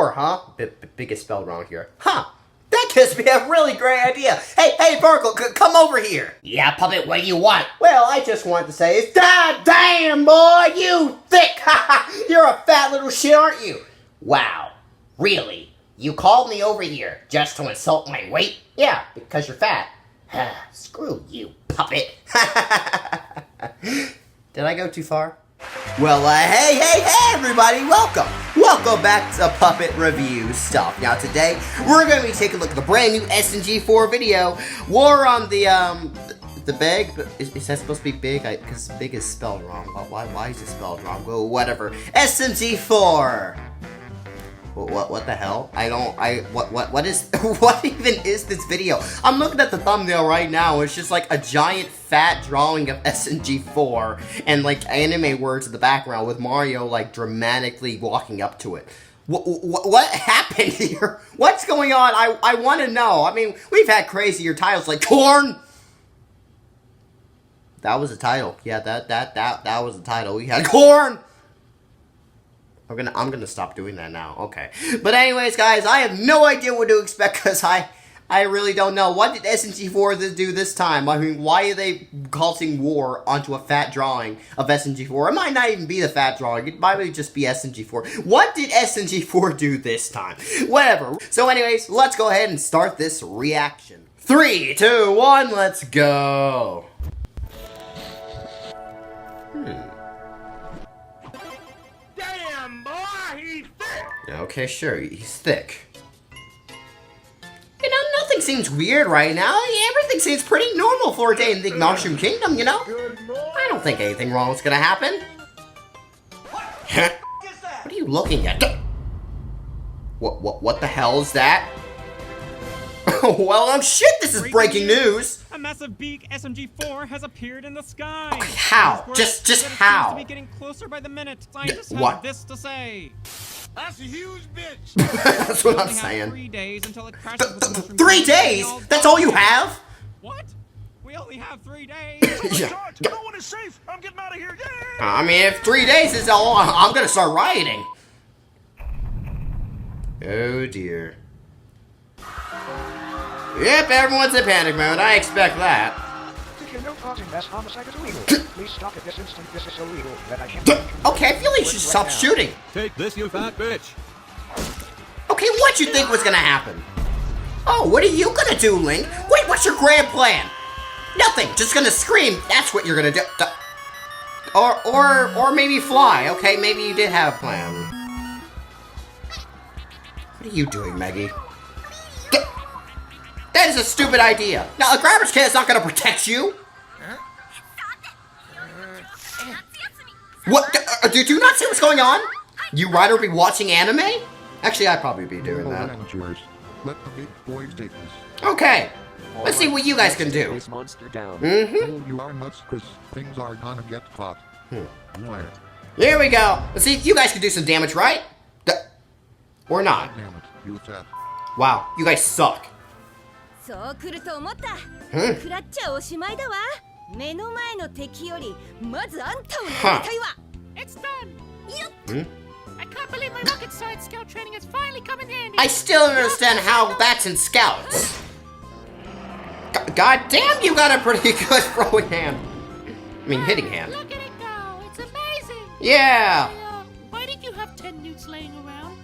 4, huh? Big is spelled wrong here. Huh. That gives me a really great idea. Hey, Barkle, come over here. Yeah, Puppet, what do you want? Well, I just wanted to say is, God damn, boy, you thick. You're a fat little shit, aren't you? Wow. Really? You called me over here just to insult my weight? Yeah, because you're fat. Screw you, Puppet. Did I go too far? Well, hey, everybody, welcome back to Puppet Review Stuff. Now, today, we're going to be taking a look at the brand new SMG4 video. War on the Beeg, is that supposed to be Big? Because Big is spelled wrong. Why is it spelled wrong? Well, whatever. SMG4! What the hell? What even is this video? I'm looking at the thumbnail right now. It's just like a giant fat drawing of SMG4 and like anime words in the background with Mario like dramatically walking up to it. What happened here? What's going on? I want to know. I mean, we've had crazier titles like Corn. That was a title. Yeah, that was a title. We had Corn. I'm gonna stop doing that now. Okay. But anyways, guys, I have no idea what to expect because I really don't know. What did SMG4 do this time? I mean, why are they causing war onto a fat drawing of SMG4? It might not even be the fat drawing. It might just be SMG4. What did SMG4 do this time? Whatever. So anyways, let's go ahead and start this reaction. 3, 2, 1, let's go. Okay, sure, he's thick. You know, nothing seems weird right now. Everything seems pretty normal for a day in the Mushroom Kingdom, you know? I don't think anything wrong is gonna happen. What are you looking at? What the hell is that? Well, oh shit, this is breaking news! A massive Beeg SMG4 has appeared in the sky. Okay, how? Just how? Seems to be getting closer by the minute. Scientists what? have this to say. That's a huge bitch. That's what I'm We saying. 3 days until it crashes with the Mushroom 3 Kingdom. days? That's all you have? What? We only have 3 days. Yeah. No one is safe. I'm getting out of here. Yeah. I mean, if 3 days is all, I'm gonna start rioting. Oh dear. Yep, everyone's in panic mode. I expect that. If you know causing mass homicide is illegal, please stop at this instant. This is so legal that I can't. Okay, I feel like you should stop shooting. Take this, you fat bitch. Okay, what'd you think was gonna happen? Oh, what are you gonna do, Link? Wait, what's your grand plan? Nothing, just gonna scream. That's what you're gonna do. Or maybe fly. Okay, maybe you did have a plan. What are you doing, Maggie? That is a stupid idea. Now, a garbage can is not gonna protect you. What? Do you not see what's going on? You rather be watching anime? Actually, I'd probably be doing that. Let the big boys take this. Okay. Let's see what you guys can do. This monster down. Mm-hmm. You are nuts, Chris. Things are gonna get hot. Where? Here we go. Let's see if you guys can do some damage, right? Or not. Damn it, you fat. Wow, you guys suck. そう来ると思った。Hmm. 食らっちゃおしまいだわ。目の前の敵よりまずあんたを狙いたいわ。 It's done. Hmm? I can't believe my rocket science scout training has finally come in handy. I still don't understand how that's in scouts. God damn, you got a pretty good throwing hand. I mean, hitting hand. Look at it go. It's amazing. Yeah. Why did you have 10 newts laying around?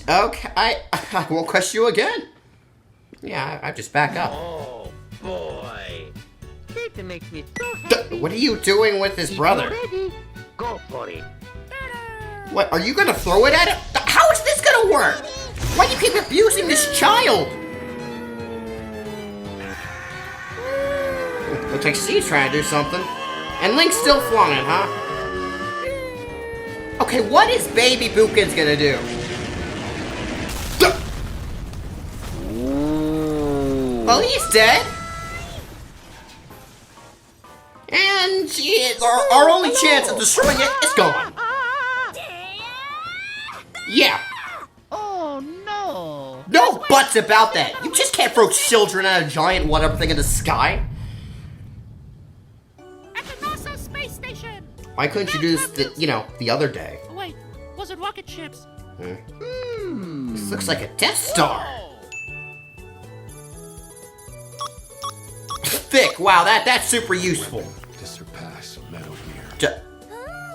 Okay, I won't question you again. Yeah, I just back up. Oh, boy. It makes me so happy. What are you doing with his brother? Ready? Go for it. What, are you gonna throw it at him? How is this gonna work? Why do you keep abusing this child? Looks like Steve's trying to do something. And Link's still flying, huh? Okay, what is Baby Bookins gonna do? Well, he's dead. And our only chance of destroying it is gone. Yeah. Oh no. No buts about that. You just can't throw children at a giant whatever thing in the sky. At the NASA space station. Why couldn't you do this, the other day? Wait, was it rocket ships? This looks like a Death Star. Thick. Wow, that's super useful. To surpass Metal Gear.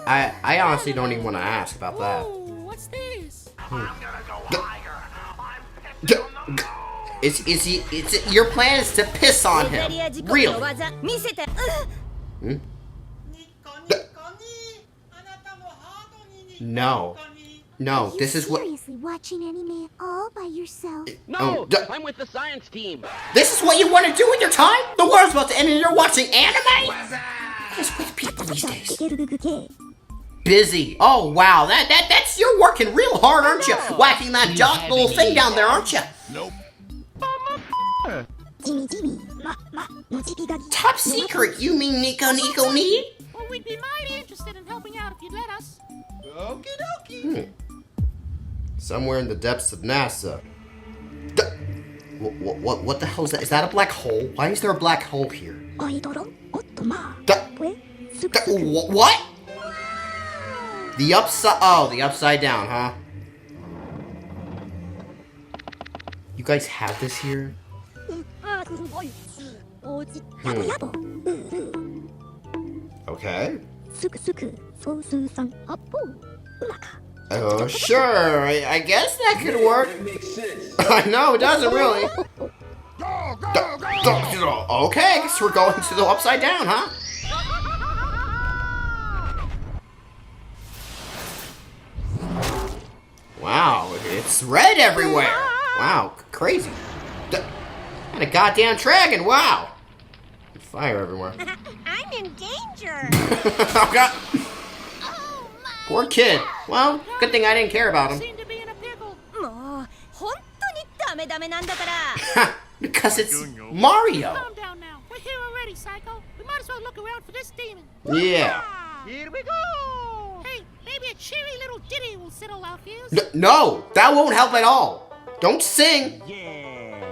I honestly don't even want to ask about that. Ooh, what's this? Your plan is to piss on him. イタリア仕込みの Really? 技見せて No. No, this is what. Seriously watching anime all by yourself? Oh, I'm with the science team. this is what you want to do with your time? The world's about to end and you're watching anime? What is with people these days? Busy. Oh wow, that's you're working real hard, aren't you? Whacking that little thing down there, aren't you? Nope. Top secret? You mean Nico need? Well, we'd be mighty interested in helping out if you'd let us. Okie dokie. Somewhere in the depths of NASA. What the hell is that? Is that a black hole? Why is there a black hole here? What? The upside. Oh, the upside down, huh? You guys have this here? Okay. Oh, sure. I guess that could work. No, it doesn't really. Okay, I guess we're going to the upside down, huh? Wow, it's red everywhere. Wow, crazy. And a goddamn dragon, wow. Fire everywhere. I'm in danger. Oh, God. Poor kid. Well, good thing I didn't care about him. Seem to be in a pickle. もう本当にダメダメなんだから Because it's Mario. Calm down now. We're here already, Psycho. We might as well look around for this demon. Yeah. Here we go! Hey, maybe a cheery little ditty will settle our fears. No, that won't help at all. Don't sing.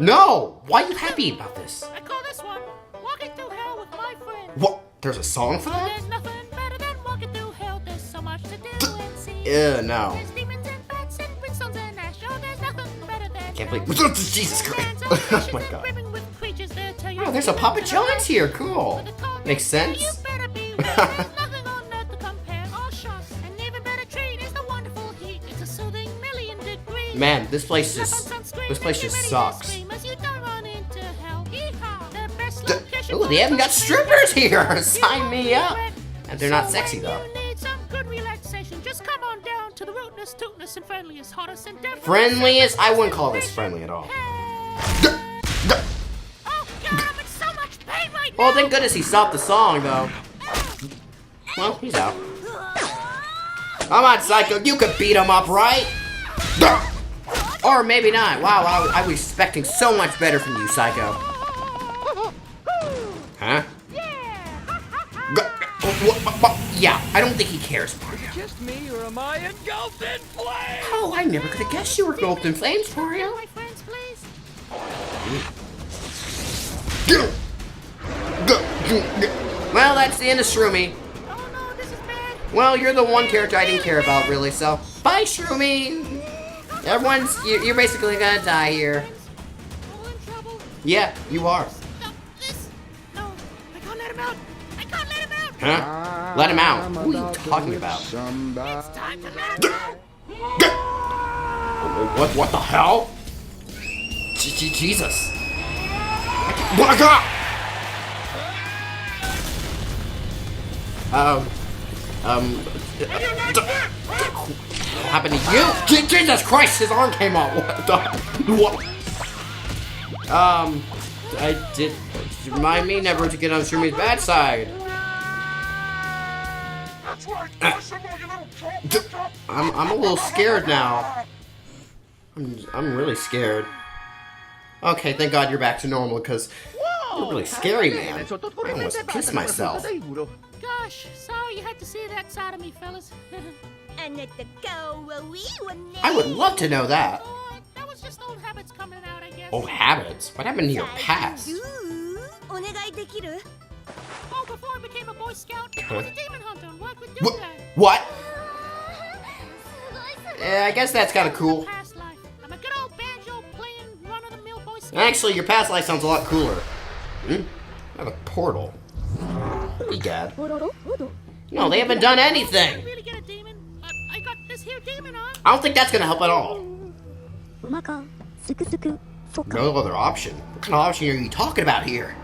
No. Why are you happy about this? I call this one Walking Through Hell with My Friend. What? There's a song for that? There's nothing better than walking through hell. There's so much to do and see. Ew, no. There's demons and bats and brimstones and ash. Oh, there's nothing better than Can't believe. Jesus Christ. Oh my God. Oh, there's a Papa John's here. Cool. Makes sense. You better be there's nothing on earth to compare. All shots and even better treat is the wonderful heat. It's a soothing million degrees. Man, this place just sucks. Oh, they haven't got strippers here. Sign me up. And they're not sexy though. Just come on down to the rootness, tootness, and friendliest, hottest, and deadliest. Friendliest? I wouldn't call this friendly at all. Oh God, I'm in so much pain right Well, now. thank goodness he stopped the song though. Well, he's out. Come on, Psycho, you could beat him up, right? Or maybe not. Wow, I was expecting so much better from you, Psycho. Huh? Yeah, I don't think he cares, Mario. Just me, or am I engulfed in flames? Oh, I never could have guessed you were engulfed in flames, Mario. My friends, please. Well, that's the end of Shroomy. Oh no, this is bad. Well, you're the one character I didn't care about, really, so bye, Shroomy. You're basically gonna die here. All in trouble. Yeah, you are. No, this. No, I can't let him out. I can't let him out. Huh? Let him out. Who are you talking about? It's time to let him out. What the hell? Jesus. What? What happened to you? Jesus Christ, his arm came off. What? I did. Remind me never to get on Shroomi's bad side. I'm a little scared now. I'm really scared. Okay, thank God you're back to normal, because you're really scary, man. I almost pissed myself. Gosh, sorry you had to see that side of me, fellas. あなた顔はウィーはね I would love to know that. Oh, that was just old habits coming out, I guess. Old habits? What happened to your past? お願いできる Oh, before I became a Boy Scout, I was a demon hunter and worked with What? Doomguy. What? すごい I guess that's kind of cool. Past life. I'm a good old banjo playing run-of-the-mill boy scout. Actually, your past life sounds a lot cooler. I have a portal. Egad. No, they haven't done anything. I really get a demon, but I got this here demon on. I don't think that's gonna help at all. うまかすくすくそか No other option. What kind of option are you talking about here?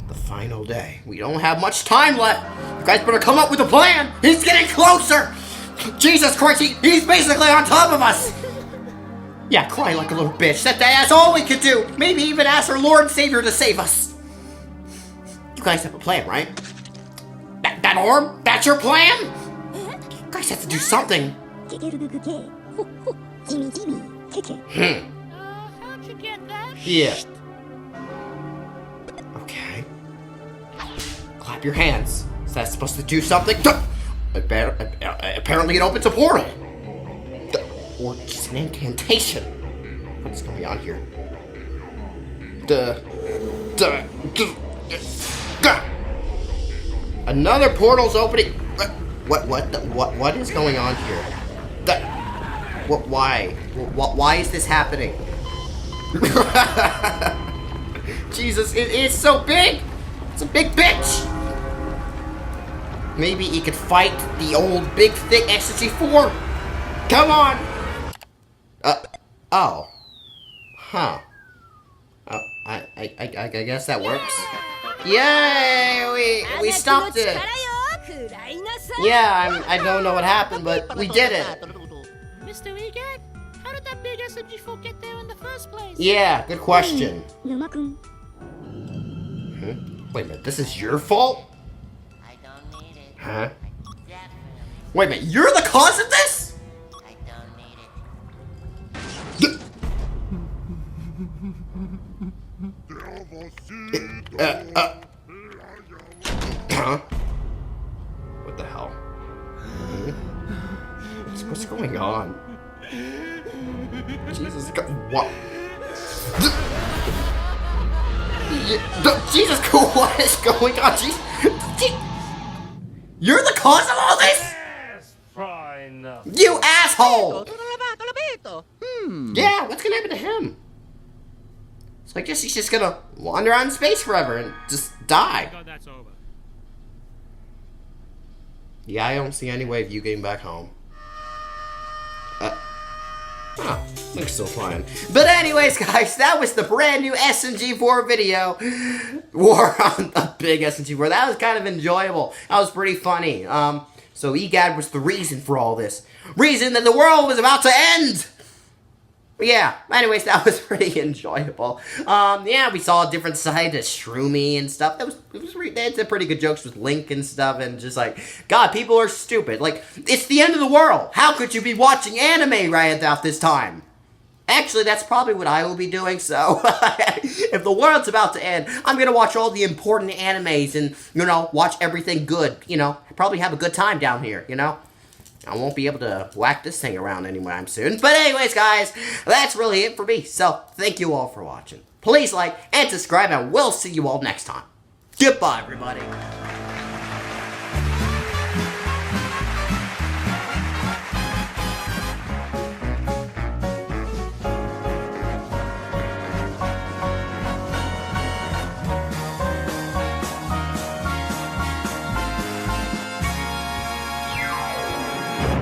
The final day. We don't have much time left. You guys better come up with a plan. He's getting closer. Jesus Christ, he's basically on top of us. Yeah, cry like a little bitch. That's all we could do. Maybe even ask our Lord and Savior to save us. You guys have a plan, right? That orb? That's your plan? You guys have to do something. ケケルググケほっほジミジミケケ How'd you get that? Yeah. Okay. Clap your hands. Is that supposed to do something? Apparently it opens a portal. Or just an incantation. What's going on here? Another portal's opening. What is going on here? Why is this happening? Jesus, it is so big. It's a big bitch. Maybe he could fight the old big thick SMG4. Come on. Oh. Huh. I guess that works. Yay! We stopped it. Yeah, I don't know what happened, but we did it. Mr. Egad, how did that big SMG4 get there in the first place? Yeah, good question. 沼くん Wait a minute, this is your fault? I don't need it. Huh? Definitely. Wait a minute, you're the cause of this? I don't need it. Huh? What the hell? What's going on? Jesus, what? Jesus, what is going on? You're the cause of all this? Fine. You asshole! Yeah, what's gonna happen to him? So I guess he's just gonna wander out in space forever and just die. That's over. Yeah, I don't see any way of you getting back home. Looks still fine. But anyways, guys, that was the brand new SMG4 video. War on the big SMG4. That was kind of enjoyable. That was pretty funny. So EGAD was the reason for all this. Reason that the world was about to end! Yeah, anyways, that was pretty enjoyable. Yeah, we saw a different side to Shroomy and stuff. They had some pretty good jokes with Link and stuff, and just like, God, people are stupid. Like, it's the end of the world. How could you be watching anime right about this time? Actually, that's probably what I will be doing, so if the world's about to end, I'm gonna watch all the important animes and, you know, watch everything good, you know, probably have a good time down here, you know? I won't be able to whack this thing around anytime soon. But anyways, guys, that's really it for me. So, thank you all for watching. Please like and subscribe, and we'll see you all next time. Goodbye, everybody.